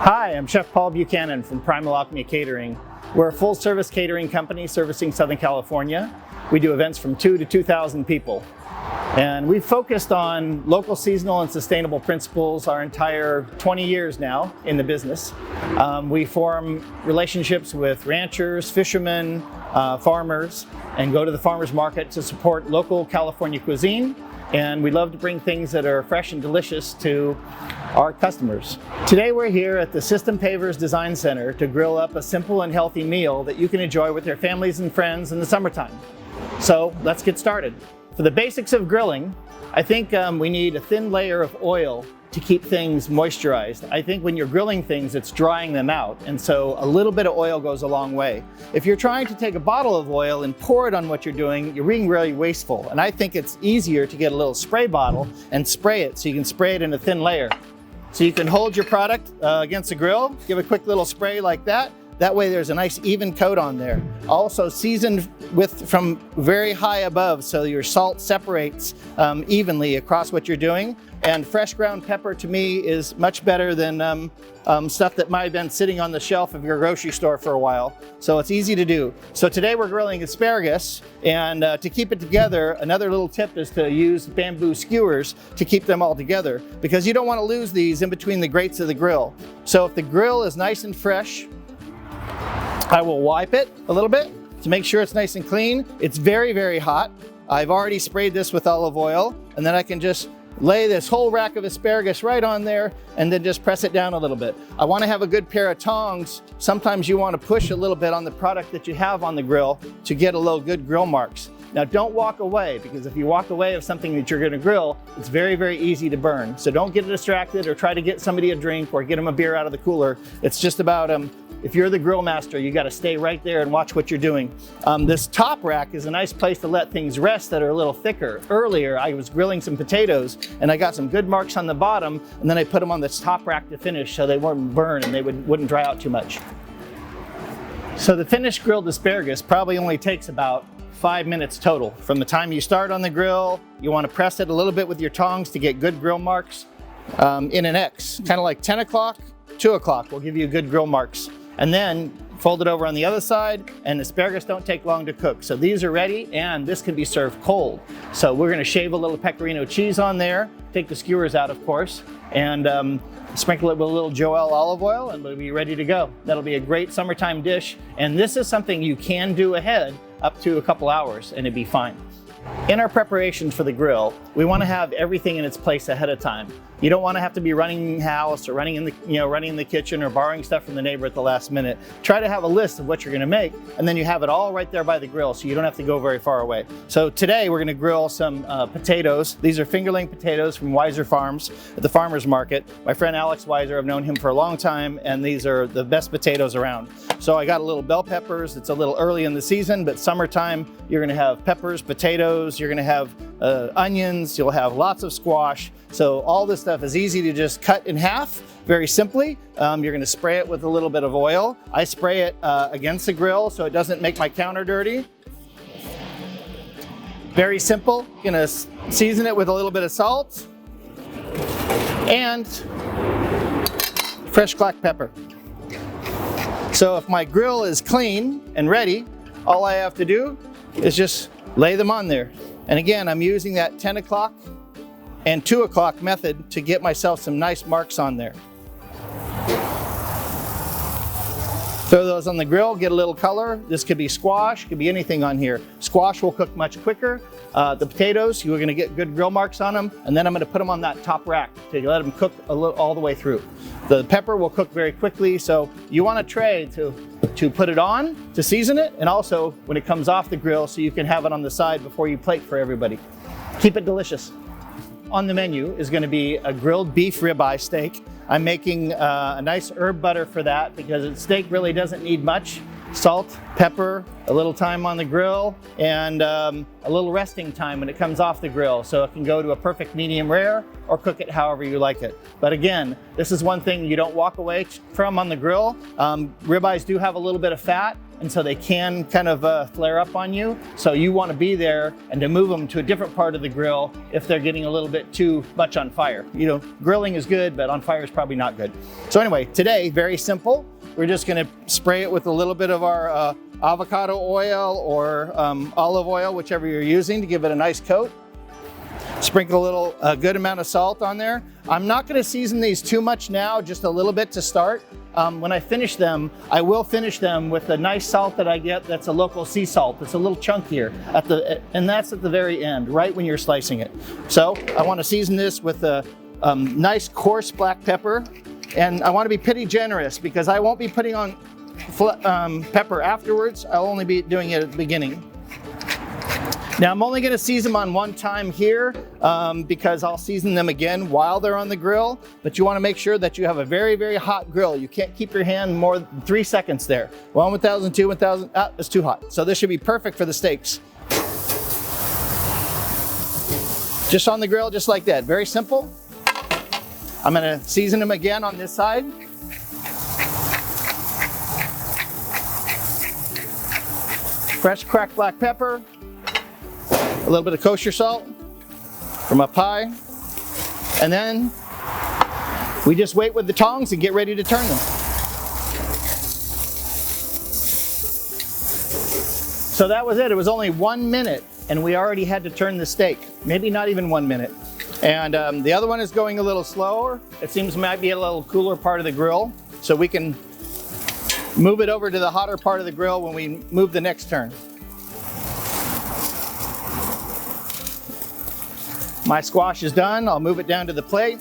Hi, I'm Chef Paul Buchanan from Primal Alchemy Catering. We're a full-service catering company servicing Southern California. We do events from 2,000 to 2,000 people. And we've focused on local, seasonal, and sustainable principles our entire 20 years now in the business. We form relationships with ranchers, fishermen, farmers, and go to the farmers market to support local California cuisine. And we love to bring things that are fresh and delicious to our customers. Today we're here at the System Pavers Design Center to grill up a simple and healthy meal that you can enjoy with your families and friends in the summertime. So let's get started. For the basics of grilling, I think we need a thin layer of oil to keep things moisturized. I think when you're grilling things, it's drying them out, and so a little bit of oil goes a long way. If you're trying to take a bottle of oil and pour it on what you're doing, you're being really wasteful, and I think it's easier to get a little spray bottle and spray it, so you can spray it in a thin layer. So you can hold your product against the grill, give a quick little spray like that. That way there's a nice even coat on there. Also seasoned from very high above, so your salt separates evenly across what you're doing. And fresh ground pepper to me is much better than stuff that might have been sitting on the shelf of your grocery store for a while. So it's easy to do. So today we're grilling asparagus, and to keep it together, another little tip is to use bamboo skewers to keep them all together, because you don't want to lose these in between the grates of the grill. So if the grill is nice and fresh, I will wipe it a little bit to make sure it's nice and clean. It's very, very hot. I've already sprayed this with olive oil, and then I can just lay this whole rack of asparagus right on there and then just press it down a little bit. I want to have a good pair of tongs. Sometimes you want to push a little bit on the product that you have on the grill to get a little good grill marks. Now don't walk away, because if you walk away of something that you're going to grill, it's very, very easy to burn. So don't get distracted or try to get somebody a drink or get them a beer out of the cooler. It's just about if you're the grill master, you got to stay right there and watch what you're doing. This top rack is a nice place to let things rest that are a little thicker. Earlier, I was grilling some potatoes and I got some good marks on the bottom, and then I put them on this top rack to finish so they wouldn't burn and they wouldn't dry out too much. So the finished grilled asparagus probably only takes about 5 minutes total. From the time you start on the grill, you want to press it a little bit with your tongs to get good grill marks in an X. Kind of like 10 o'clock, 2 o'clock will give you good grill marks. And then fold it over on the other side, and asparagus don't take long to cook. So these are ready, and this can be served cold. So we're gonna shave a little pecorino cheese on there, take the skewers out of course, and sprinkle it with a little Joel olive oil, and we'll be ready to go. That'll be a great summertime dish, and this is something you can do ahead up to a couple hours and it'd be fine. In our preparations for the grill, we want to have everything in its place ahead of time. You don't want to have to be running the house or running in the kitchen or borrowing stuff from the neighbor at the last minute. Try to have a list of what you're going to make, and then you have it all right there by the grill, so you don't have to go very far away. So today we're going to grill some potatoes. These are fingerling potatoes from Weiser Farms at the farmers market. My friend Alex Weiser, I've known him for a long time, and these are the best potatoes around. So I got a little bell peppers. It's a little early in the season, but summertime you're going to have peppers, potatoes, you're going to have onions, you'll have lots of squash. So all this stuff is easy to just cut in half very simply. You're going to spray it with a little bit of oil. I spray it against the grill so it doesn't make my counter dirty. Very simple. Going to season it with a little bit of salt and fresh black pepper. So if my grill is clean and ready, all I have to do is just lay them on there. And again, I'm using that 10 o'clock and 2 o'clock method to get myself some nice marks on there. Throw those on the grill, get a little color. This could be squash, could be anything on here. Squash will cook much quicker. The potatoes, you're gonna get good grill marks on them, and then I'm gonna put them on that top rack to let them cook all the way through. The pepper will cook very quickly, so you want a tray to put it on, to season it, and also when it comes off the grill so you can have it on the side before you plate for everybody. Keep it delicious. On the menu is going to be a grilled beef ribeye steak. I'm making a nice herb butter for that because steak really doesn't need much. salt, pepper, a little time on the grill, and a little resting time when it comes off the grill. So it can go to a perfect medium rare or cook it however you like it. But again, this is one thing you don't walk away from on the grill. Ribeyes do have a little bit of fat, and so they can kind of flare up on you. So you want to be there and to move them to a different part of the grill if they're getting a little bit too much on fire. You know, grilling is good, but on fire is probably not good. So anyway, today, very simple. We're just gonna spray it with a little bit of our avocado oil or olive oil, whichever you're using, to give it a nice coat. Sprinkle a good amount of salt on there. I'm not gonna season these too much now, just a little bit to start. When I finish them, I will finish them with a nice salt that I get that's a local sea salt. It's a little chunkier, and that's at the very end, right when you're slicing it. So I wanna season this with a nice coarse black pepper. And I want to be pretty generous because I won't be putting on pepper afterwards. I'll only be doing it at the beginning. Now I'm only going to season them on one time here because I'll season them again while they're on the grill. But you want to make sure that you have a very, very hot grill. You can't keep your hand more than 3 seconds there. 1,000, 2, 1,000, it's too hot. So this should be perfect for the steaks. Just on the grill, just like that. Very simple. I'm gonna season them again on this side. Fresh cracked black pepper, a little bit of kosher salt from up high, and then we just wait with the tongs and get ready to turn them. So that was it. It was only 1 minute and we already had to turn the steak. Maybe not even 1 minute. And the other one is going a little slower. It seems might be a little cooler part of the grill, so we can move it over to the hotter part of the grill when we move the next turn. My squash is done. I'll move it down to the plate.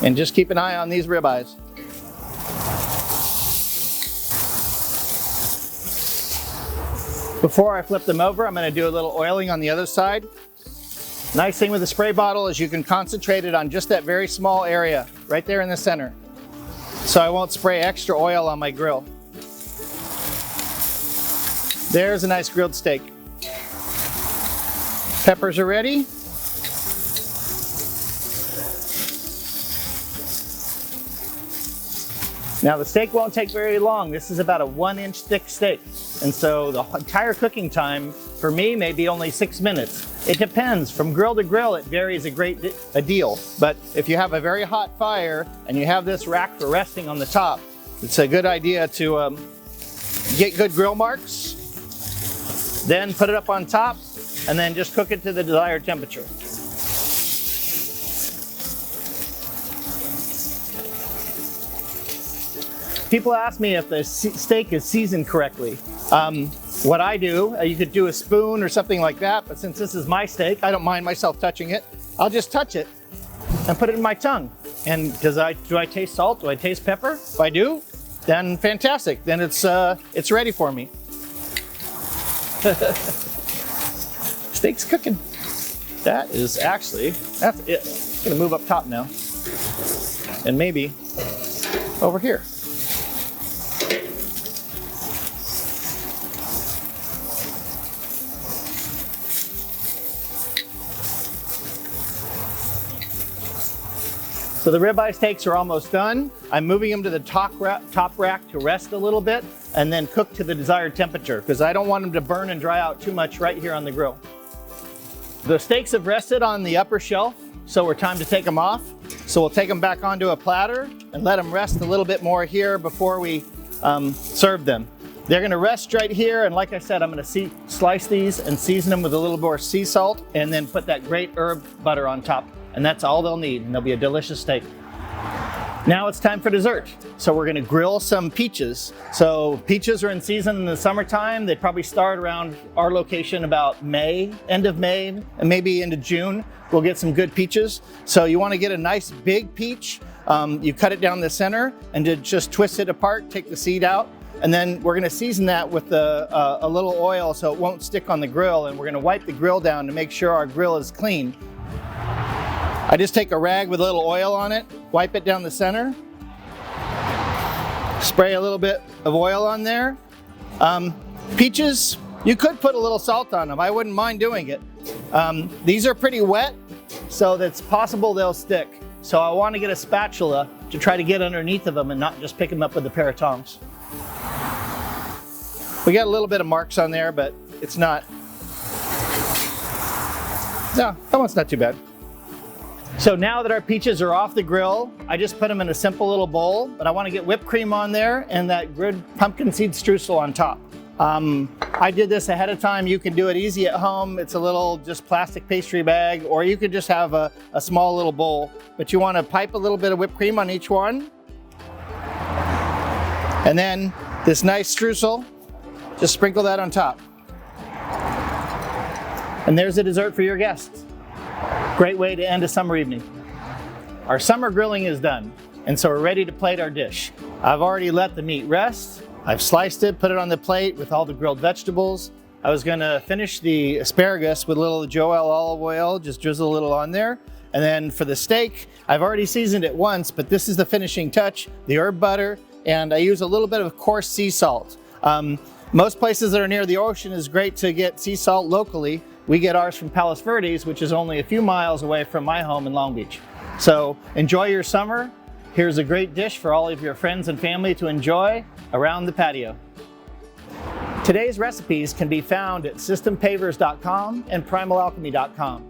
And just keep an eye on these ribeyes. Before I flip them over, I'm going to do a little oiling on the other side. Nice thing with the spray bottle is you can concentrate it on just that very small area, right there in the center. So I won't spray extra oil on my grill. There's a nice grilled steak. Peppers are ready. Now the steak won't take very long. This is about a 1-inch thick steak. And so the entire cooking time for me may be only 6 minutes. It depends. From grill to grill, it varies a deal. But if you have a very hot fire and you have this rack for resting on the top, it's a good idea to get good grill marks, then put it up on top, and then just cook it to the desired temperature. People ask me if the steak is seasoned correctly. What I do, you could do a spoon or something like that, but since this is my steak, I don't mind myself touching it. I'll just touch it and put it in my tongue. And do I taste salt? Do I taste pepper? If I do, then fantastic. Then it's ready for me. Steak's cooking. That's it. I'm gonna move up top now. And maybe over here. So the ribeye steaks are almost done. I'm moving them to the top rack to rest a little bit and then cook to the desired temperature because I don't want them to burn and dry out too much right here on the grill. The steaks have rested on the upper shelf, so we're time to take them off. So we'll take them back onto a platter and let them rest a little bit more here before we serve them. They're gonna rest right here, and like I said, I'm gonna slice these and season them with a little more sea salt and then put that great herb butter on top. And that's all they'll need, and they'll be a delicious steak. Now it's time for dessert. So we're gonna grill some peaches. So peaches are in season in the summertime. They probably start around our location about May, end of May, and maybe into June. We'll get some good peaches. So you wanna get a nice big peach. You cut it down the center and just twist it apart, take the seed out. And then we're gonna season that with a little oil so it won't stick on the grill. And we're gonna wipe the grill down to make sure our grill is clean. I just take a rag with a little oil on it, wipe it down the center, Spray a little bit of oil on there. Peaches, you could put a little salt on them. I wouldn't mind doing it. These are pretty wet, so it's possible they'll stick. So I want to get a spatula to try to get underneath of them and not just pick them up with a pair of tongs. We got a little bit of marks on there, but it's not. No, that one's not too bad. So now that our peaches are off the grill, I just put them in a simple little bowl, but I want to get whipped cream on there and that good pumpkin seed streusel on top. I did this ahead of time. You can do it easy at home. It's a little just plastic pastry bag, or you could just have a small little bowl, but you want to pipe a little bit of whipped cream on each one. And then this nice streusel, just sprinkle that on top. And there's a dessert for your guests. Great way to end a summer evening. Our summer grilling is done, and so we're ready to plate our dish. I've already let the meat rest. I've sliced it, put it on the plate with all the grilled vegetables. I was gonna finish the asparagus with a little Joel olive oil, just drizzle a little on there. And then for the steak, I've already seasoned it once, but this is the finishing touch, the herb butter, and I use a little bit of coarse sea salt. Most places that are near the ocean is great to get sea salt locally. We get ours from Palos Verdes, which is only a few miles away from my home in Long Beach. So enjoy your summer. Here's a great dish for all of your friends and family to enjoy around the patio. Today's recipes can be found at systempavers.com and primalalchemy.com.